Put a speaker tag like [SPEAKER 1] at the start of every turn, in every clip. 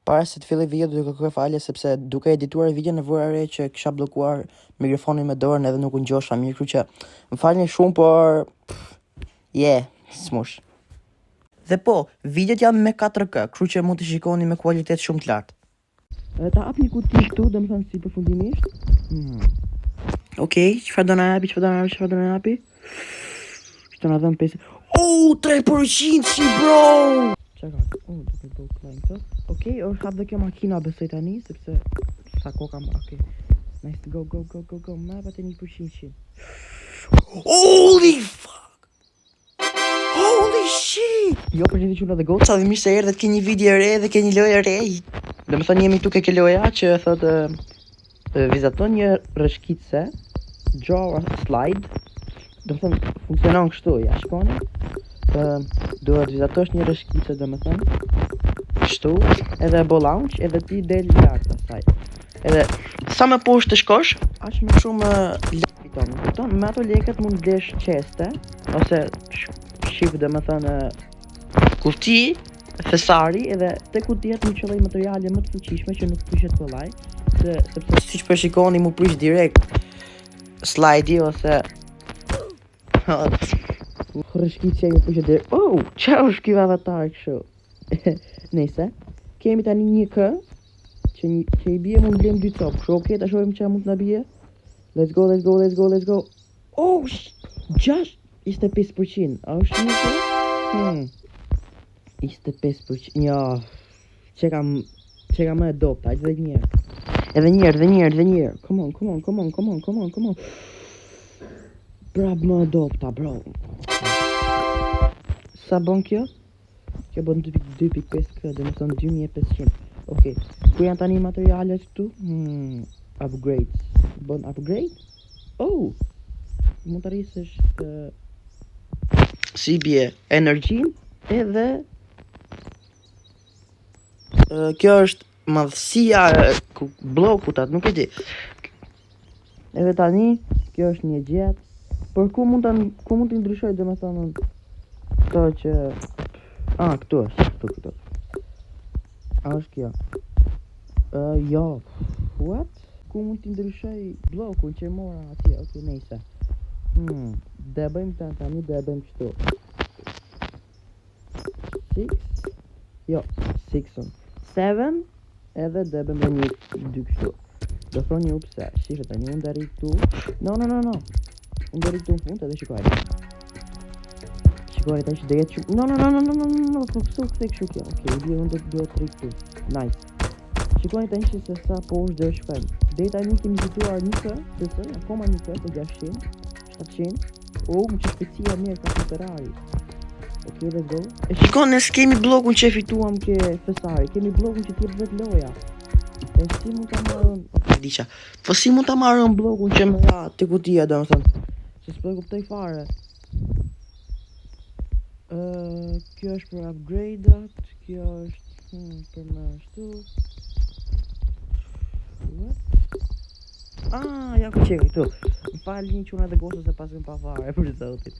[SPEAKER 1] Para se të filloj video do të kërkoj falje sepse duke edituar videon e vura re që kisha bllokuar mikrofonin me dorën edhe nuk u ngjosha mirë, kështu që më falni shumë, por smush. Dhe po, videot janë me 4K, kështu që mund të shikoni me kualitet shumë të lartë. Ta hap një kuti këtu, domethënë si përfundimisht. Okej, çfarë do na japi? Çfarë do na japi? Çfarë na dhën 5. Oh, 3% si bro! Çfarë ka? Oh, do të bëj klein këtu. Okej, është hap dhe kjo makina besoj tani, sepse sa kohë kam. Okej. Nice, go. Ma vate 1%. Holy fuck! Holy shit! Jo, përgjithë që në dhe goca dhe mirë se erdhe të ke një video re dhe ke një lojë re. Dhe më thënë jemi tu ke loja që thotë vizaton një rëshkitse, draw a slide. Dhe më thënë funksionon kështu, ja shkoni. Duhet vizatosh një rëshkitse dhe më thënë kështu, edhe bo launch, edhe ti del lartë asaj. Edhe sa më poshtë të shkosh, aq më shumë lekë me ato lekët mund blesh qeste, ose shif dhe më thënë kuti, thesari, edhe te kutijet më qëlloj materiale më të fuqishme që nuk prishet kollaj, sepse si që përshikoni mu prish direkt slide-i ose rëshkitja ju prishet direkt. Oh, qa është ky avatar kështu? Nëse kemi tani një kë që i bie mund blem 2 copë. Kështu okay, ta shohim çfarë mund të na bie. Let's go. Oh, 25%. A është një kë? 25%. Ja. Çeka më e dopta, edhe një herë. Edhe një herë. Come on. Brab më e dopta, bro. Sa bën kjo? Kjo bën 2.5K, dhe më thënë 2500. Okej, ku janë tani materialet këtu? Upgrades. Bën upgrade? Oh! Mund të rrisësh si bje energjin edhe kjo është madhësia blokutat, nuk e di. Edhe tani, kjo është një gjetë. Por ku mund të ndryshoj dhe më thënë këto që këtu është. A është kjo? Jo. What? Ku mund t'i ndryshoj blokun që mora atje? Okej, nejse. Dhe bëjmë tani, dhe bëjmë kështu. 6. Jo, 6. 7. Edhe dhe bëjmë një 2 kështu. Do thonë një upse. Shifë tani, unë dhe rritë tu. No. Unë dhe rritë tu në fund edhe shikojnë. Shikojnë tash dhe jetë shumë. No, kështu këthe kështu kjo. Okej, bje unë do të rritë tu. Nice. Shikojnë tash se sa po është dhe shkojnë. Dhe tani kemi zituar një kë, akoma një kë, për 600, 700. Më që shpecia mirë ka të Ferrari. Okej, let's go. E shikojnë nësë kemi blokun që e fituam ke Fesari. Kemi blokun që t'jep vet loja. E si mund të marrën... Okej, diqa. Po si mund të marrën blokun që më ra të kutia, do më thënë. Se s'po e kuptoj fare. Kjo është për upgrade-at, kjo është për më ashtu. Ja ku qekë këtu. Më falë një quna dhe gosë se pas këm pa fare për zotit.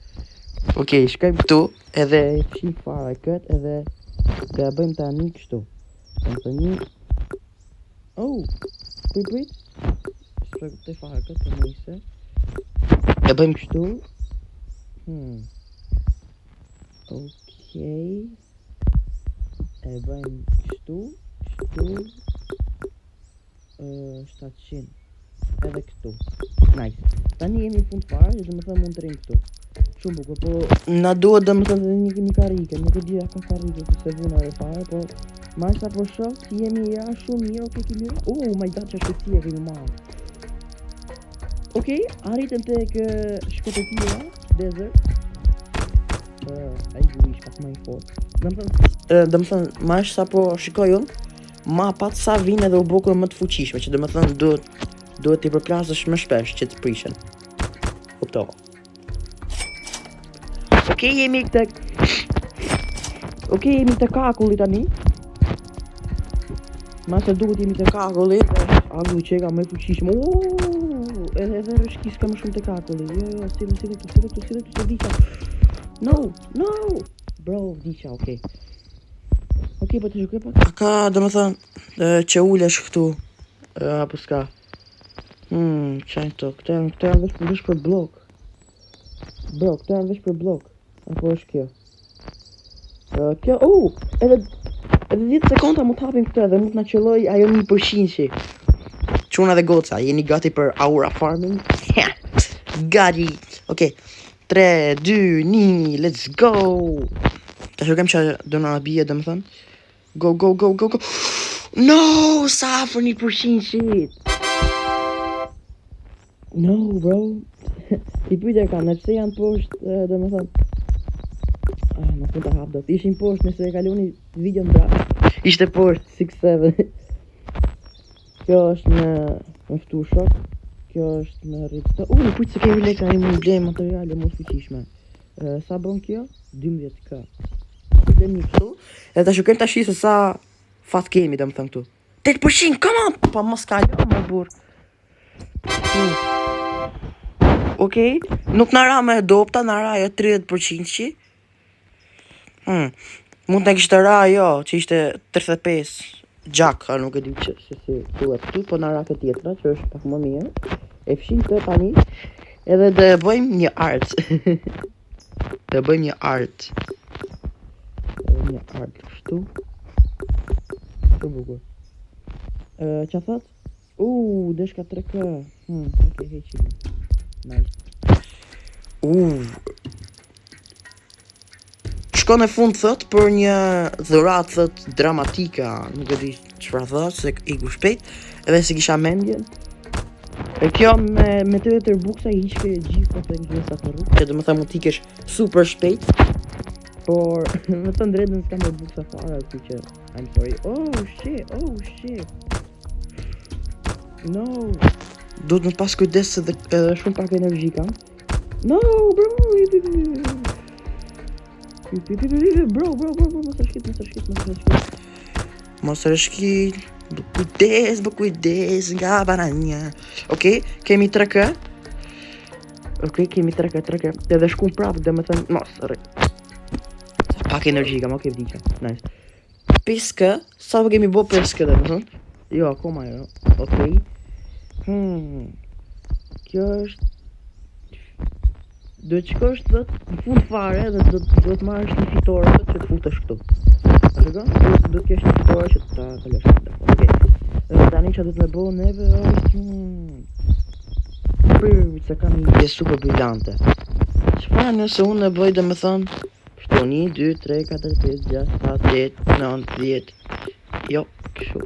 [SPEAKER 1] Okej, shkajmë këtu edhe qik fare këtë edhe dhe bëjmë tani kështu. Bëjmë tani. Prit. S'po e kuptoj fare këtë për nëjse. E bëjmë kështu. Okej. E bëjmë kështu. 700. Edhe këtu. Nice. Tani jemi në fund fare, dhe më thëmë mund të rinë këtu. Shumë bukur, po na duhet dhe më thëmë dhe një karike. Nuk e dhja ka karike, se vuna dhe fare, po marë sa po shoh, si jemi shumë mirë, okej, kemi my god, që shpetsia kemi marë. Okej, arritëm të kë shkotetia, desert. Ish pak më i fort. Dhe më thënë, marë sa po shikoj unë, ma pat sa vinë edhe u bukën më të fuqishme, që dhe më thënë duhet t'i përplasësh më shpesh që të prishen. Kuptova. Okej, jemi të kakulli tani. Mase duhet jemi të kakulli. Agu që ka më fuqishme. Edhe rëshkis ka më shumë të kakulli. Jo, sile tu se diqa. No! Bro, diqa, okej. Okej, po të shkoj pak. A ka, domethënë, që ulesh këtu, apo s'ka? Qajnë këto, këto janë vesh për blok. Bro, këto janë vesh për blok. Apo është kjo? Kjo, edhe 10 sekonda mu t'hapim këtë dhe mu t'na qëlloj ajo 1%. Quna dhe goca, jeni gati për Aura Farming? Gati! Okej, 3, 2, 1, let's go! Ta shokem që do në bije, dhe më thënë. Go! No! Sa për 1% shit! No, bro! Ti pyte ka, nëpse janë poshtë, dhe më thënë. Nuk mund të hap do. Ishin poshtë nëse e kaloni video ndra. Ishte poshtë 6-7. Kjo është me ftushok. Kjo është me rritë. Në kujtë se kemi leka një mund blej materiale mos fuqishme. Sa bon kjo? 12k. Blej një këtu. Edhe ta shukem tash se sa fat kemi dhe më thëmë këtu. 8%, come on! Pa mos kalon më burë. Okej, nuk në ra me dopta, në ra jo 30% që. Mund të kishtë ra jo, që ishte 35 gjak, a nuk e di që si duhet këtu, po në ra këtë tjetra, që është pak më mirë. E fshin të tani, edhe dhe bëjmë një art. Dhe bëjmë një art. Një art, kështu. Kështu bukur. Që thot? Deshka 3k. Ok, heqim. Nice. Shko në fund thot për një dhurat thot dramatika, nuk e di çfarë thot, se i ku shpejt, edhe se kisha mendjen. E kjo me të vetër buksa i hiqke gjithë të ngjesat në rrugë, që dhe më tha mu t'ikesh super shpejt, por me të ndredën s'ka me buksa fara, si që I'm sorry. Oh shit. No. Duhet me pas kujdes se edhe shumë pak energji kam. No, bro. Bro, mos rëshkit. Bë kujdes nga baranja. Okej, kemi 3k. Edhe shkum prap dhe me thënë, mos, pak energji kam, okej, vdika. Nice. 5k, sa po kemi bo 5k dhe me thënë? Jo, akoma jo, okej. Kjo është. Do të qikosh të në fund fare dhe do të marrësh një fitore që të futesh këtu. A shikon? Do të kesh një fitore që ta kalosh këtu. Okej. Tani që do të me bo neve është... se kam një ide super brillante. Çfarë nëse unë e bëj dhe me thënë... Shto 1, 2, 3, 4, 5, 6, 7, 8, 9, 10... Jo, kështu.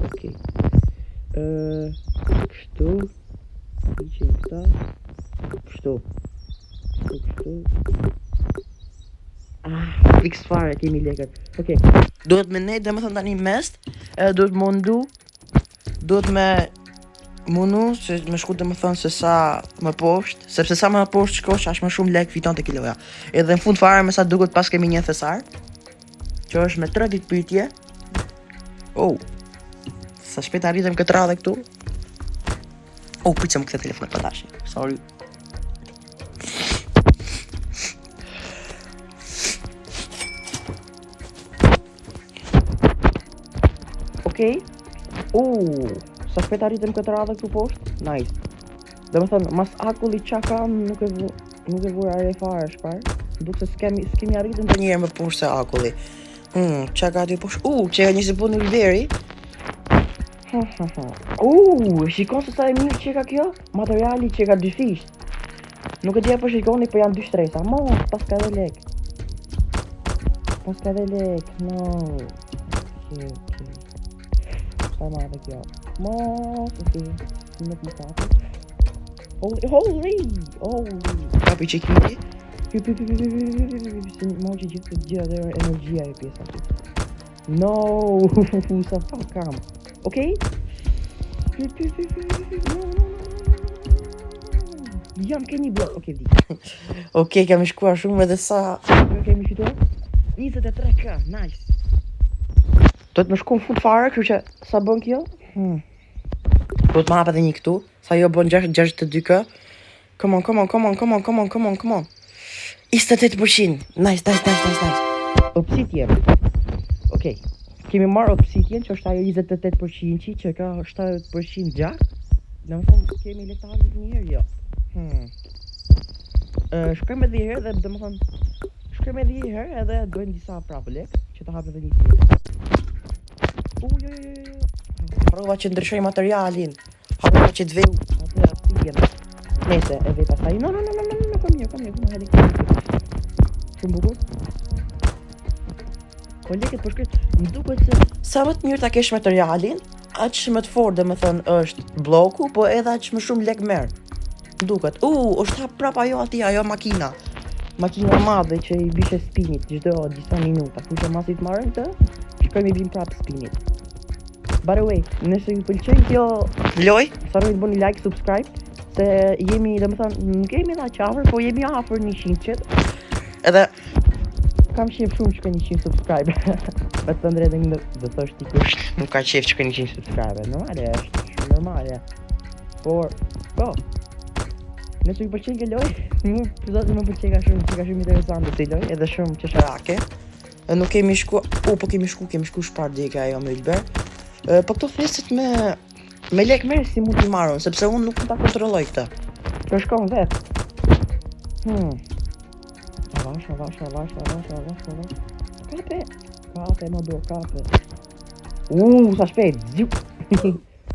[SPEAKER 1] Okej. Kështu... Iqim këta. Kështu. Fix fare, kemi lekët. Okej. Duhet me nejt dhe me thënë tani mest. Duhet mundu. Duhet me mundu se me shku dhe me thënë se sa më poshtë. Sepse sa më poshtë shkosh, ashtë më shumë lek fiton të kiloja. Edhe në fund fare me sa duket pas kemi një thesar. Që është me 3 ditë pyetje. Sa shpet arritëm këtë radhe këtu. Pritëm këtë telefon për tashi. Sorry. Okej. Sa shpet arritëm këtë radhe këtu poshtë. Nice. Dhe me thënë, mas akulli qa kam nuk e vura are fare shpar. Duk se s'kemi arritëm të njerë më poshtë se akulli. Qa ka aty poshtë. Që e një se po në riveri. Shikon se sa e mirë që ka kjo? Materiali që ka 2 fish. Nuk e dhja për shikoni, për janë 2 shtresa. Pas ka dhe lek. No. Ok. Sa ma dhe kjo. Ok. Nuk më kapi. Holy. Kapi që kiti. Ma që gjithë të gjithë dhe energjia e pjesa që. No. Sa fa kam. Okej? Jam keni blok. Okej, vdi. Okej, kemi shkuar shumë edhe sa kemi fituar? 23k, nice. Do të më shku në fund fare, kështu që sa bën kjo? Do të më hap edhe një këtu, sa jo bën 62k. Come on. 28%. Nice. obsidian. Okej. Kemi marrë obsidian që është ajo 28% që ka 70% gjak. Domethënë kemi le të hapim një herë, jo. Shkojmë edhe një herë dhe domethënë shkojmë edhe një herë edhe dojnë disa prapë lek që të hapim edhe një tjetër. Jo. Prova që ndryshoj materialin. Prova që të veu atë obsidian. Nese, e vej pastaj. No, kom mirë. Shumë bukur. Po leket për shkret, më duket se sa më të mirë ta kesh materialin, aq më të fortë domethënë është bloku, po edhe aq më shumë lek merr. Më duket. Është hap prap ajo aty, ajo makina. Makina e madhe që i bishe spinit çdo disa minuta. Kush e masit marrën të, shkojmë i bim prap spinit. By the way, nëse ju pëlqen kjo lojë, s'harroni të bëni like, subscribe, se jemi domethënë nuk jemi na qafër, po jemi afër 100 Edhe kam qef shumë që ka 100 subscribe. Me të ndrejtën dhe thosh ti kush nuk ka qef që ka 100 subscribe. Normale është, shumë normale. Por, po, nëse ju pëlqen kjo lojë, më pëlqen ka shumë interesante si lojë, edhe shumë qesharake. Nuk kemi shku, kemi shku Shpardika ajo me Ylber. Po këto festet me lek merë si mund t'i marrën, sepse unë nuk mund ta kontrolloj këtë. Kjo shkon vetë. Avash. Kape, më bro, kape. Sa shpejt, ziu.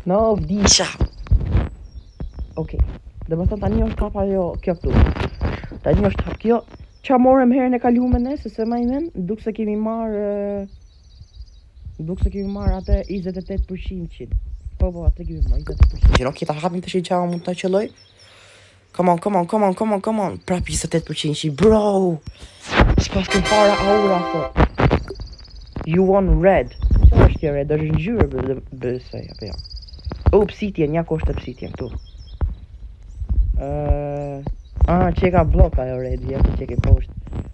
[SPEAKER 1] No, vdisha. Okej. Dhe më thënë tani është hap ajo kjo këtu. Tani është hap kjo. Qa morëm herën e kalume ne, se ma i men, duk se kemi marrë atë 28%. Po, atë kemi marrë 28%. Okej, ta hapim të shi qa mund të qëlloj. Come on. Prap 28%, bro. S'pas këm fara aura, thot. You want red. Qa është kjo red? është ngjyrë bësej, apo jo? Obsidian, ja ku është obsidian, tu. Që e ka blok ajo red, ja që e ke poshtë.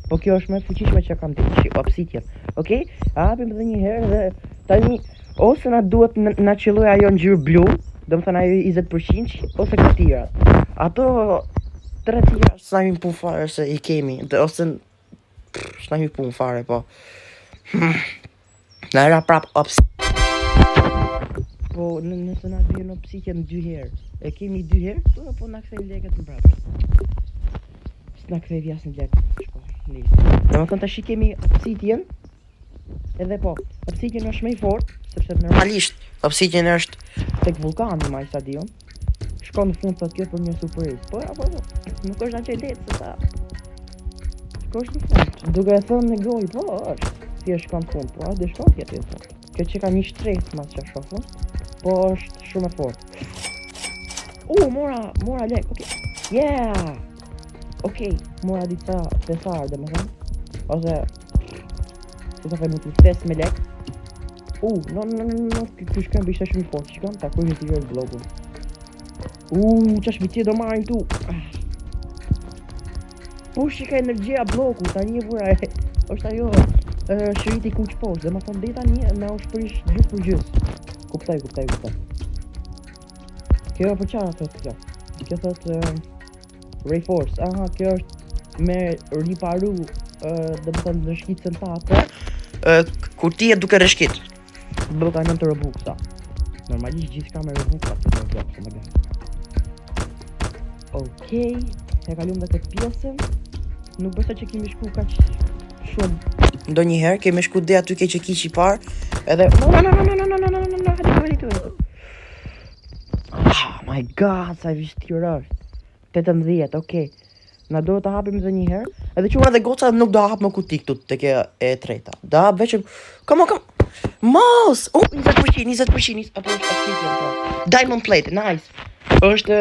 [SPEAKER 1] Po kjo është me fuqishme që kam të obsidian. Okej? Hapim edhe një herë dhe tani ose na duhet na qelloj ajo ngjyrë blu, domethënë ajo 20%, ose këto tjera. Ato 3 tjera s'na hyn pun fare se i kemi, ose s'na hyn pun fare, po. Na era prap Po nëse na vjen obsidian 2 herë. E kemi 2 herë, po na kthej lekët në prapë. S'na kthej jasën lekët. Domethënë tash kemi obsidian. Edhe po, obsidian është më i fortë, sepse normalisht obsidian është tek vulkani më i stadion. Shkon në fund të kjo për një surprizë. Po, nuk është aq e lehtë se sa. Shkosh në fund. Duke e thënë në gojë, po është. Si e shkon në fund, po dhe shkon tjetër në fund. Kjo që ka një shtres mas që shofën, po është shumë e fortë. Mora lek, okej. Yeah! Okej, mora disa pesar, dhe më thënë. Ose si të fejmë të fest me lek. No, kjo shkën bishte shumë i fortë, shkën, ta kujnë të gjërë blogun. Qash bitje do marim tu. Po shika energjia bloku, ta një vura është ajo shëriti kuq poshtë, dhe më thonë dhe tani na u shpërish gjys për gjys. Kuptoj. Kjo për çfarë thot kjo? Kjo thot Ray Force. Kjo është me riparu, dhe më thonë në shkicën ta atë. Kur ti e duke rëshkit. Bloka 9 Robux, normalisht gjithë ka me Robux, atë të blok, se më gënë. Okej, e kalum dhe këtë pjesën. Nuk bërsa që kemi shku kaq shumë. Ndo njëherë kemi shku dhe aty ke që kiq i parë. Edhe oh my god, sa i vështirë është. 18, okej. Na do të hapim edhe një herë. Edhe që edhe goca nuk do hap më kuti këtu tek e treta. Do hap veç. Come on. Mouse! 20%, apo është obsidian. Diamond plate, nice. Është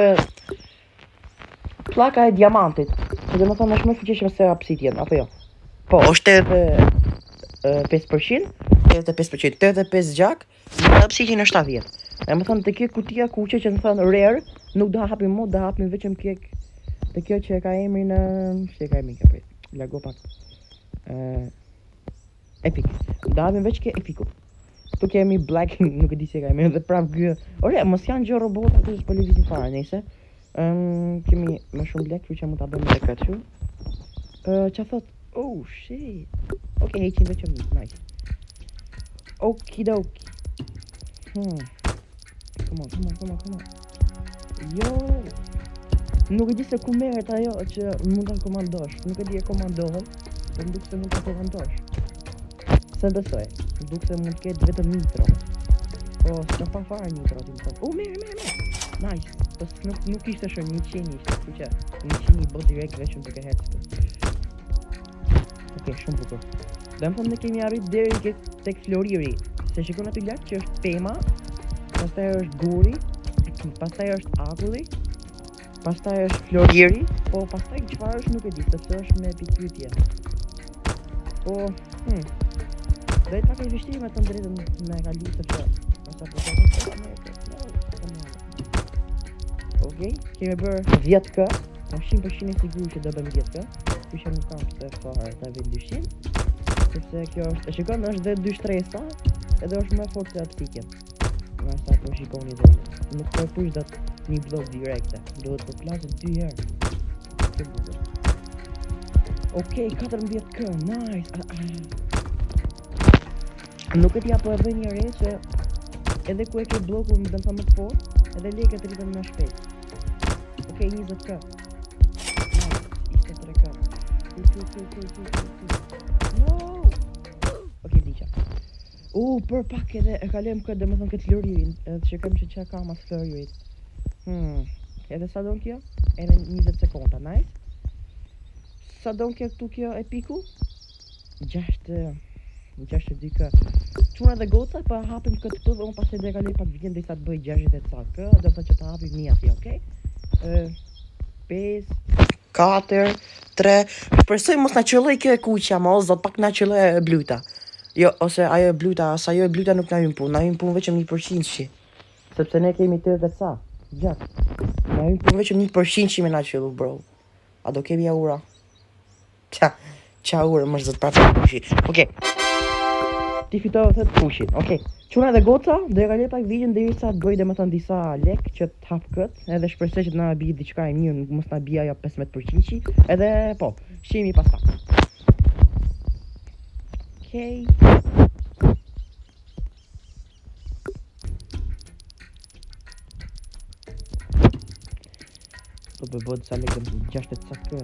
[SPEAKER 1] plaka e diamantit. Që dhe më thonë është më fuqishme se obsidian, apo jo? Po, është edhe 5%, 85 gjak, dhe obsidian është 70. E më thonë të kjo kutia kuqe që në thonë rare, nuk do hapim mo, do hapim veçëm kek të kjo që ka emrin në... Shte ka emrin këpër, lago pak. Epic. Do hapim veç ke epiku. Tu kemi black, nuk e di se ka emrin, dhe prap gjë... Ore, mos janë gjë robota të për levizin fare, nëjse. Kemi më shumë black, që mund të bëjmë dhe këtë që. Qa thot? Oh shit. Okej, heqim veç një, nice. Okidoki. Come on. Jo. Nuk e di se ku merret ajo që mund ta komandosh. Nuk e di e komandohen, por më duk se mund ta komandosh. Se besoj, më duk se mund të ketë vetëm nitro. Oh, s'ka pa fare nitro ti më thot. Oh, merr. Nice. Po nuk ishte shumë 100 ishte, kështu që 100 i bot direkt vetëm duke hecë. Okej, shumë bukur. Dhe më thonë ne kemi arrit deri tek Floriri. Se shikon aty lart që është pema, pastaj është guri, pastaj është akulli, pastaj është Floriri, po pastaj çfarë është nuk e di, sepse është me pikpyetje. Po, dhe pak e vështirë me të drejtën me kalu sepse asa po okej, kemi bërë 10k, po 100% e sigurt që do bëjmë 10k. Kjo që nuk kam se fare ta vë dyshim, sepse kjo është, e shikon, është dhe 2 shtresa, edhe është më fort se atë nga sa po shikoni dhe nuk po push dot një blok direkte, duhet të plasë 2 herë. Kjo bukur. Okej, 14k, nice. Nuk e ti apo edhe një re që edhe ku e ke bloku më dëmë më të fort, edhe leke të rritën më shpejt. Okej, 20k. Nice, 23k. No! Okej, diqa. Për pak edhe e kalem këtë dhe më thënë këtë Floririn, edhe që kem që ka mas Floririt. Edhe sa don kjo? Edhe 20 sekonda, nice. Sa don këtu kjo e piku? 62k. Çuna dhe goca, pa hapim këtë këtu dhe unë pas e dhe kaloj pak vjen dhe sa të bëj 60 e ca, dhe të që të hapim një ati, okej? 5, 4, 3, shpresoj mos na qëlloj kjo e kuqja, ma ose do pak na qëlloj e bluta. Jo, ose ajo e bluta, asa ajo e bluta nuk na hyn punë, na hyn punë vetëm 1% shi. Sepse ne kemi 80 ca, gjatë. Na hyn punë vetëm 1% shi me na qëllu, bro. A do kemi aura? Qa ura, më zot prapë pushi. Okej. Ti fitove thët pushin, okej. Quna dhe goca, dhe e kaloj pak videon dhe sa të bëj dhe më thënë disa lek që të hap këtë, edhe shpresoj që të na bi diçka e mirë, mos na bi ajo 15% shi, edhe po, shihemi pas pak. Okej. Do bëj disa lekë 60 sakë.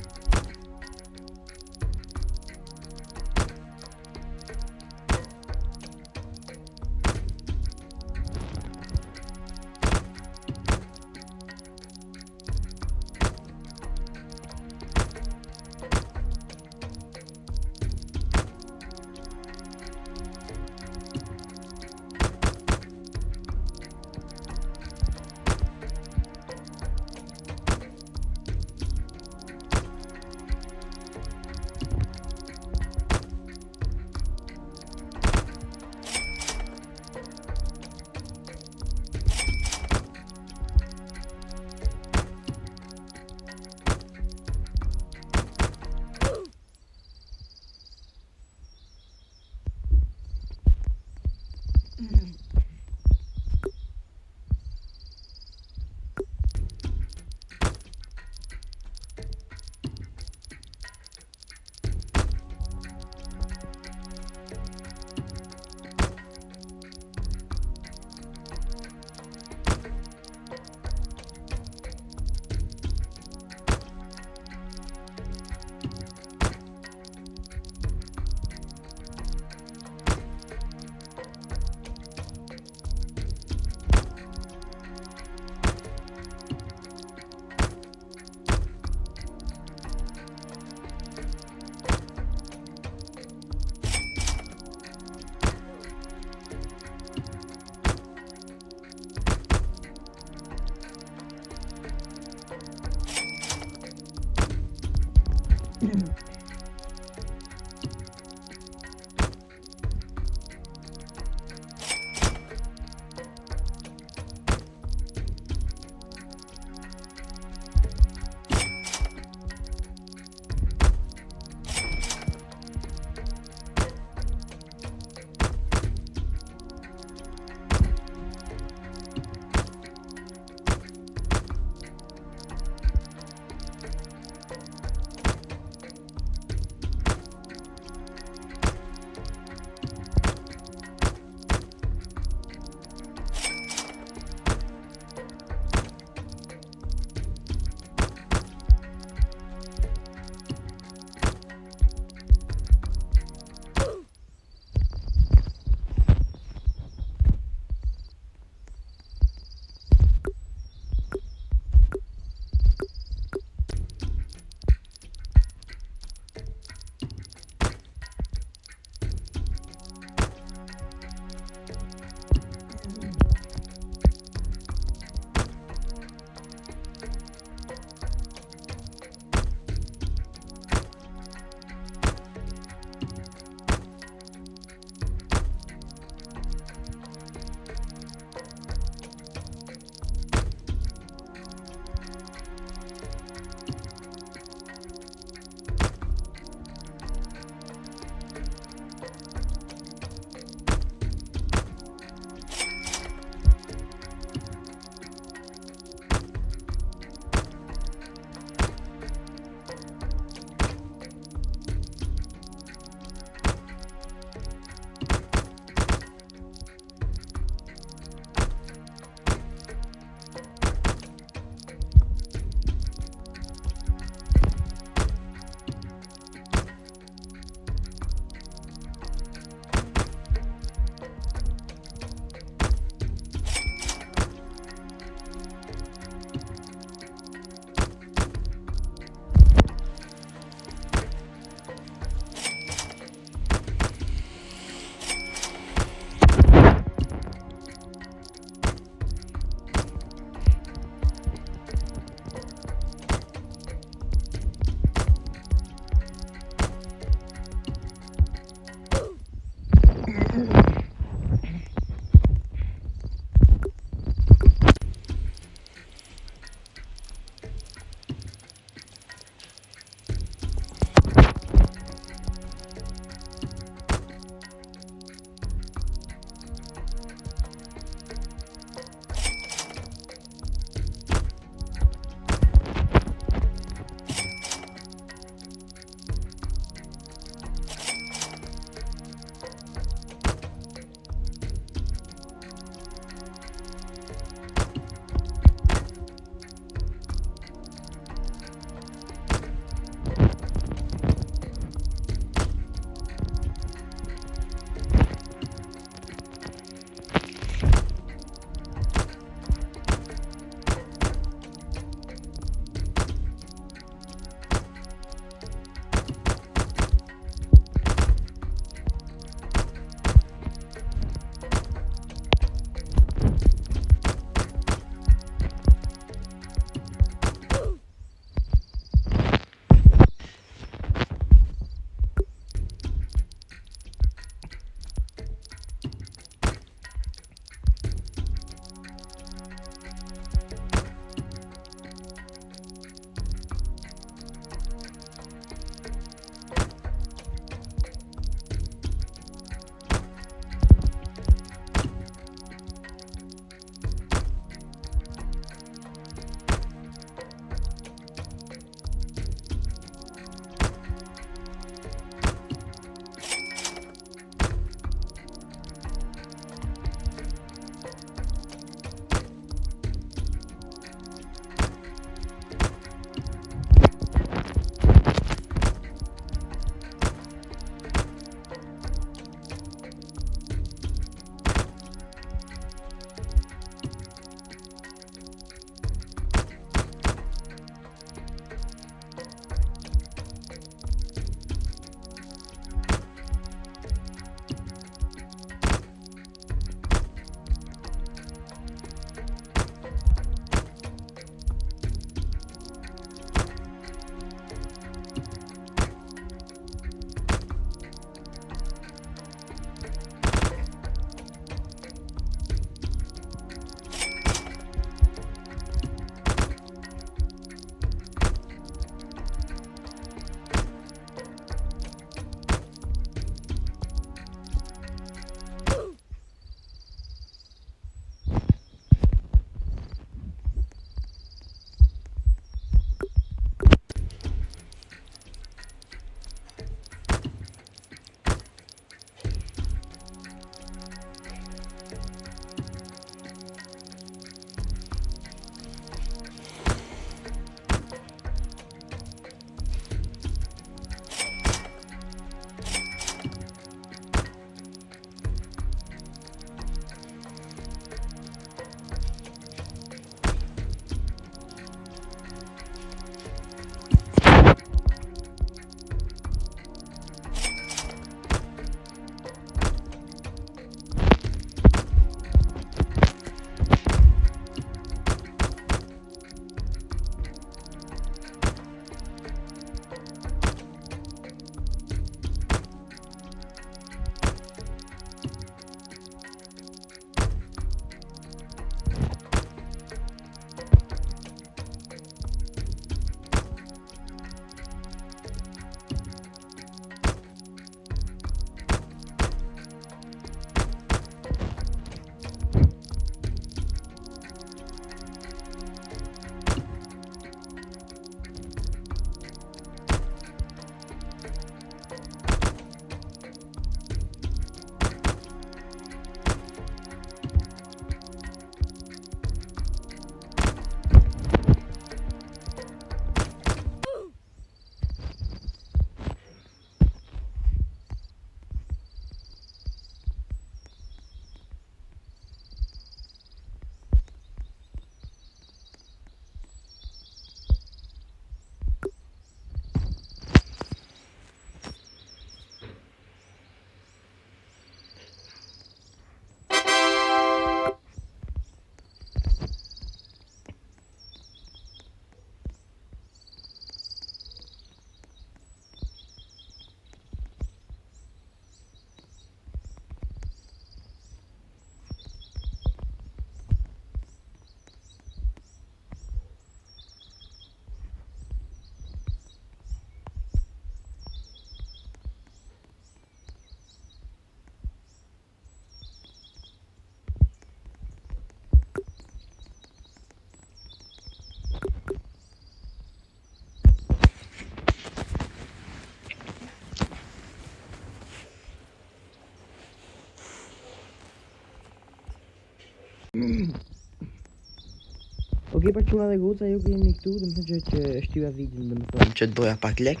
[SPEAKER 1] Okej, për çuna dhe goca, ju kemi këtu, domethënë që shtyja videon, domethënë që të bëja pak lek.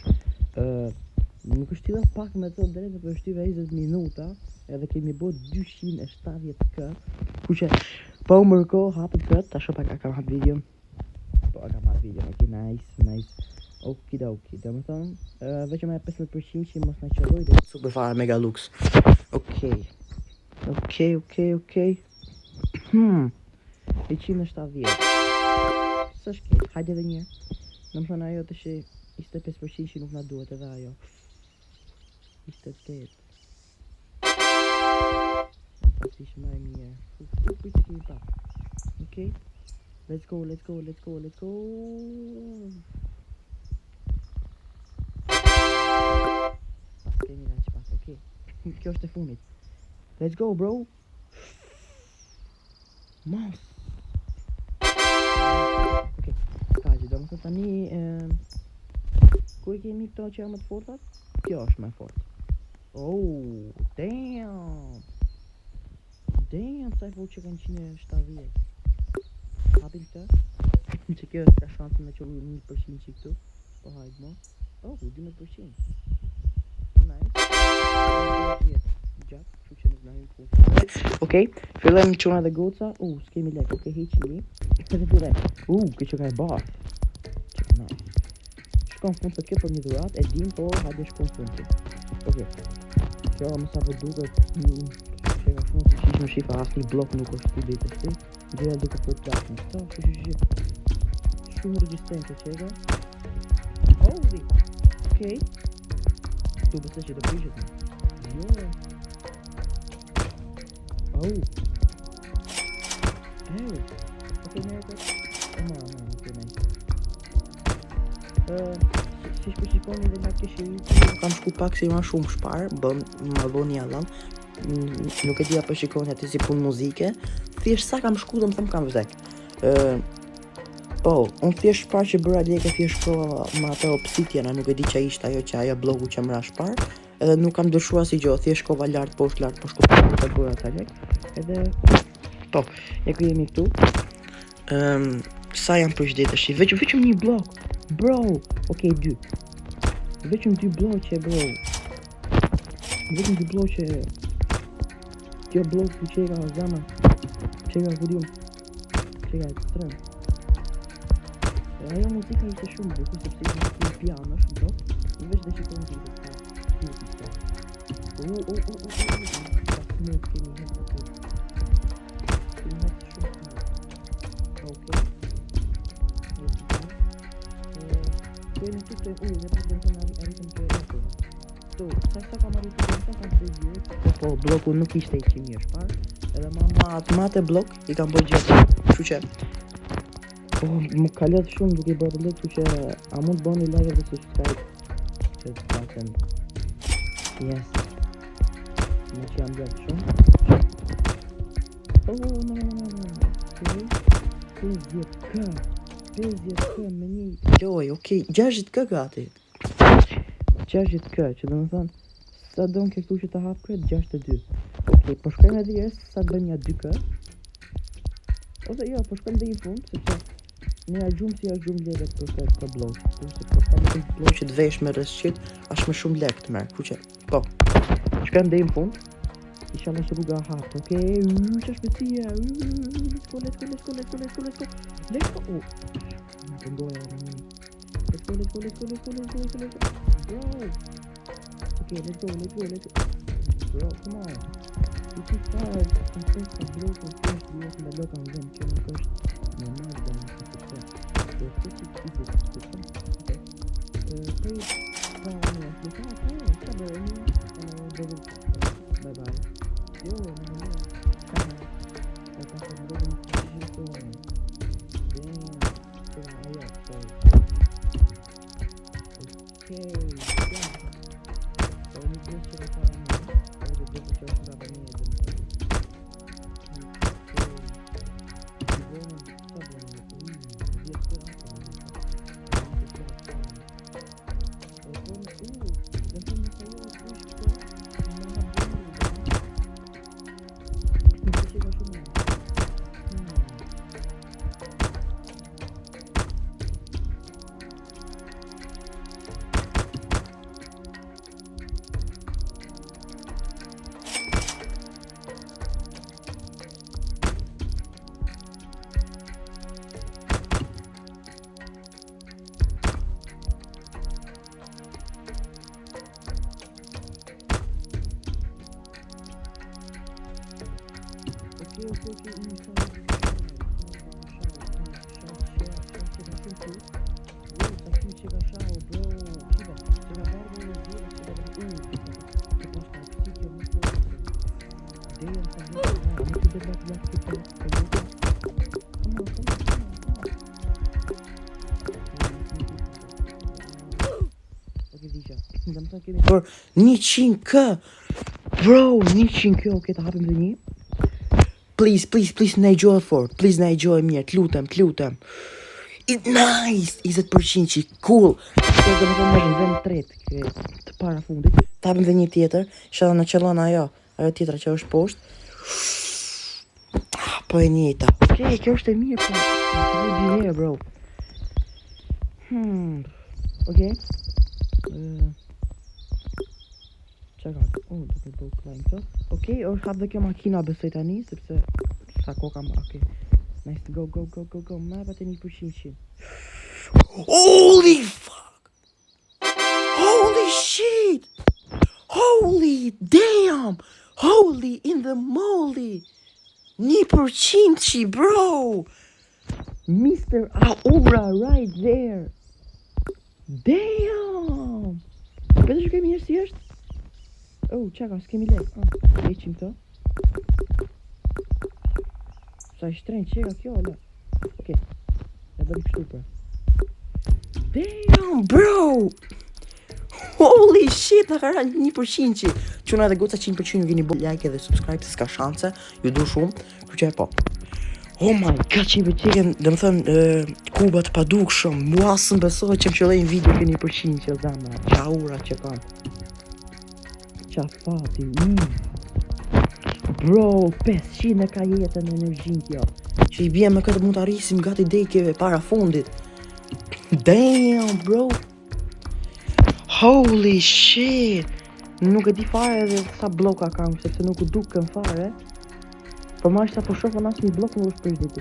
[SPEAKER 1] Nuk është shtyja pak me të drejtë, por shtyja 20 minuta, edhe kemi bërë 270k. Kuçë po më rko hapet kët, tash pak kam hap video. Po kam hap video, okay, nice. Okidoki, domethënë, vetëm me 15% që mos na qelloj dhe super fare mega lux. Okej. 170. S'është keq, hajde edhe një. Domethënë ajo tash 25% që nuk na duhet edhe ajo. 28. Fantastisht më mirë. Kujt kemi pak. Okay. Let's go. Kemi lënë çfarë, okay. Kjo është e fundit. Let's go, bro. Mos. Okay. Kaji, domethënë tani ku I kemi këto që janë më të forta? Kjo është më e fortë. Oh, damn, sa I që kanë 170. Hapin këtë. Që kjo është ka shansën me qëllu 1% që këtu. Po hajtë mo. Oh, 12%. Nice. Gjatë, që që nuk nëjmë punë. Okej, fillem qona dhe goca. S'kemi lek, okej, heqimi. Këtë të lek. Këtë që ka e barë. Nice. Shkon fund të kjo për një dhurat, e dim, po hajde shkon fund të. Okej. Kjo më sa për duke që nga shumë që ishme shifa asë një blok nuk është të ditë të shti. Gjera duke për të dasë në këta, shumë resistente që ega. Okej. Tu bëse që të brishet në. Okej, në e këtë. Okej, në e këtë. Si shpeshikoni dhe nga këshiri, kam shku pak se ma shumë shparë, më dhoni alam. Nuk e dija për shikoni atë si punë muzike. Thjesht sa kam shku dhe më thëmë kam vdek. Po, unë thjesht shparë që bëra leke thjesht po ma atë Obsidiana, nuk e di që ishte ajo që ajo blogu që mëra shparë. Edhe nuk kam dëshua si gjo, thjesht shkova lartë poshtë të bëra të lek. Edhe, po, e ku jemi këtu. Sa jam për qytetë shi, veqëm një blok. Bro, okej, 2. Veqëm 2 bloqe, bro. Veqëm 2 bloqe. Kjo blok ku qega zama. Qega kurium. Qega ekstrem. Ajo muzika ishte shumë bukur, sepse ishte një piano shumë top. Veç dhe shikon të Po, bloku nuk ishte I që mirë shparë. Edhe ma atë blok I kam bërë gjithë. Kështu që më kalet shumë duke I bërë lek. Kështu që a mund të bëni like dhe subscribe. Që të paten. Yes. Në që jam gjatë shumë. No. 50k me një loj, okej, 60k gati. 60k, që do më thënë, sa do në ke këtu që të hapë këtë, 62. Okej, po shkojmë edhe jesë, sa të bëjmë një 2k. Ose jo, po shkojmë dhe I fund, sepse ne a gjumë si a gjumë leket për këtë blok. Sepse po shkojmë dhe blok që të vesh me rësqit, ashtë me shumë lek të merë, ku që, po. Shkojmë dhe I fund. Inshallah që rruga hapë, okej, që shpecia, let's go. Në të ndoja e rëmi. Let's go. Bro. Okay, let's go. Bro, come on. You keep fired. I'm first a bloke and first you open the lock on them. Që nuk është normal dhe nuk është të të bye-bye. Yo, Për 100k. Bro, 100k. Okej, ta hapim dhe një. Please, na i gjoj fort. Please, na i gjoj mirë. T'lutem. Nice! 20% që cool. Kjo dhe më të mërë në vend tret. Të para fundit. Ta hapim dhe një tjetër. Shada në qëllon ajo tjetra që është poshtë. Po e njëta. Okej, kjo është e mirë. Kjo është e bro. Okej. Çaka. Do të bëj klajm këto. Okej, është hap dhe kjo makina besoj tani sepse sa kohë kam. Okej. Nice, go. Ma bate 1%. Holy fuck! Holy shit! Holy damn! Holy in the moly! 1% bro! Mr. Aura right there! Damn! Këtë që kemi njërë si është? Oh, çaka, s'kemi lek. Heqim këto. Sa i shtrenjtë çeka kjo, ala. Okej. E bëri kështu pra. Damn, bro! Holy shit, ta ka rënë 1%. Çuna dhe goca 100% ju keni bë like dhe subscribe se s'ka shanse. Ju du shumë. Kjo po. Oh my god, 100%, dhe më thënë, kubat pa dukshëm, mua së më besoj që më qëllej në video ke 1% që zama, qa ura që kam. Qa fati, Bro, 500 e ka jetën e energjin kjo, që i bje me këtë mund të arrisim gati dekjeve para fundit. Damn, bro. Holy shit. Nuk e di fare edhe sa bloka kam, sepse nuk u dukën fare. Por ma është ta po shofën asë një blok më është për ditë.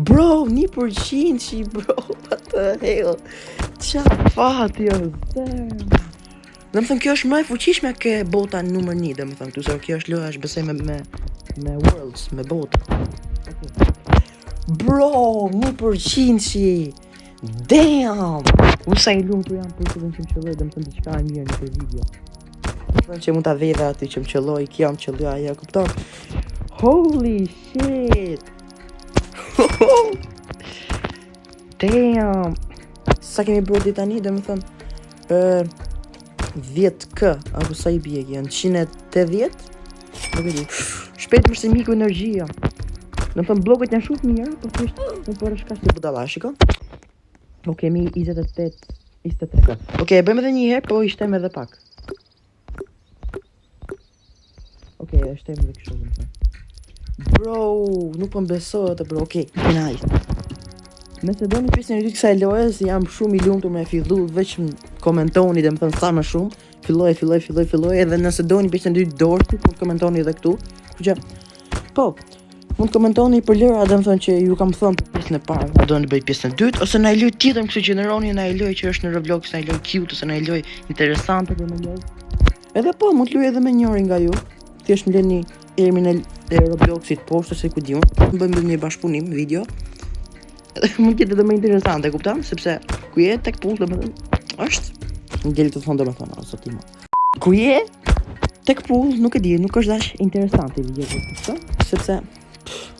[SPEAKER 1] Bro, 1% që bro, what the hell. Qa fati jo, damn. Dhe më thëmë kjo është më e fuqishme ke bota numër 1, dhe më thëmë këtu, se kjo është loja është besoj me worlds, me bota. Bro, 1% që, damn. Unë sa i lumë të jam për të dhe që më qëlloj, dhe më thëmë diqka e mirë në këtë video. Më thëmë që mund të vedhe aty që më qëlloj, kjo më qëlloj, aja, kupton. Holy shit. Damn. Sa kemi bërë tani, dhe më thëmë 10k, apo sa i bje janë 180? Nuk e di. Shpejt më shtë miku energjia. Dhe më thëmë blokët janë shumë mirë, po thjesht më përë shka shtë budala, shiko. Oke, mi 28, 23k. Oke, bëjmë edhe një herë, po i shtem edhe pak. Oke, shtem edhe kështu, dhe më thëmë. Bro, nuk po mbesojët, bro, okej, nice. Nëse do një pjesën e dy kësaj loje, se jam shumë i lumtur me fillu, veç më komentoni dhe më thënë sa më shumë, filloj, edhe nëse do një pjesën e dy dorë, mund komentoni edhe këtu, që, po, mund komentoni për lëra dhe më thënë që ju kam thënë për pjesën e parë, a do në bëj pjesën e dytë, ose na i loj tjetër më kështu gjeneroni, na i loj që është në Roblox, na i loj cute, ose na i loj interesante dhe me loj. Edhe po, mund të luaj edhe me njëri nga ju, thjesht më leni emrin e Robloxit poshtë se ku diun, bëjmë një bashkëpunim video. Mund të jetë edhe më interesante, kupton? Sepse ku je tek pull, domethënë, është ngel të thonë domethënë, ose ti më. Ku je tek pull, nuk e di, nuk është dash interesante video, kupton? Sepse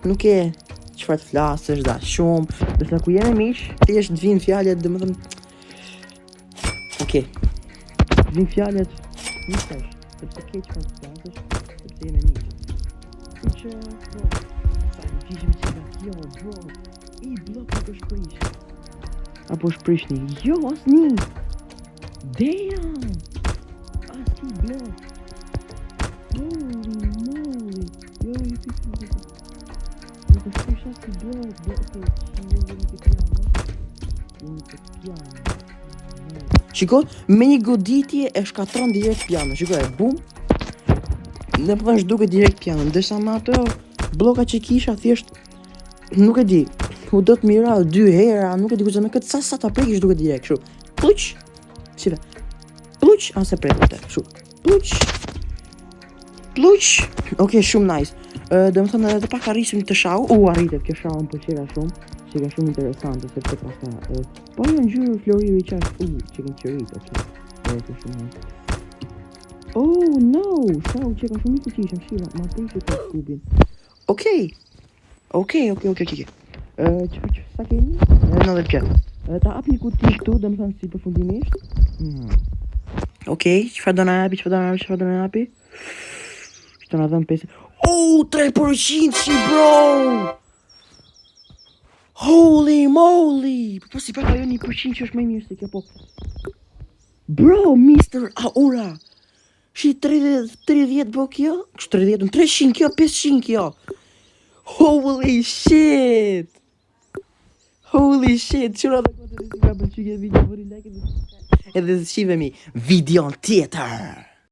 [SPEAKER 1] nuk e çfarë të flasësh dash shumë, ndërsa ku je me miq, thjesht të vinë fjalët, domethënë. Okej. Vinë fjalët, nuk thash, sepse ke çfarë të flasësh, sepse je me miq. Që, po, sa në gjishim që nga kjo, bro, i blok nuk është prish. Apo është prish një, jo, as një. Damn, as një blok. Holy moly, jo, i pisë në të. Nuk është prish as një blok, bro, që një një të piano. Shiko, me një goditje e shkatron direkt piano, shiko e, bum. Dhe përta është duke direkt piano, ndërsa ma ato bloka që kisha thjesht, nuk e di, u do të mira 2 hera, nuk e di kuzë me këtë sa ta prekish duke direkt, shu, pluq, sive, pluq, ase prekute, shu, pluq, oke, shumë nice, Dhe më thënë edhe pak arrisim të shau. Arritet, kjo shau më pëlqera shumë. Që ka shumë interesante, sepse pasta... Po jo, ngjyrë floriu I qashtë. Që kanë qërit, kjo shumë nice. Oh, no! Shau që ka shumë I kuqishëm, shira, ma prishi të skupin. Okej. Që sa kemi? Në dhe që. Ta hap një kuti këtu, dhe më thënë si përfundimisht. Okej, çfarë do na japi? Që na dhëm 5. Oh, 3% shi, bro! Holy moly! Po si pak ajo 1% që është më mirë se kjo, po. Bro, Mr. Aura! Shi 30 bo kjo? 30, 300 kjo, 500 kjo! Holy shit! Qëra dhe kote dhe si ka përqyke video, vëri like edhe shivemi video tjetër!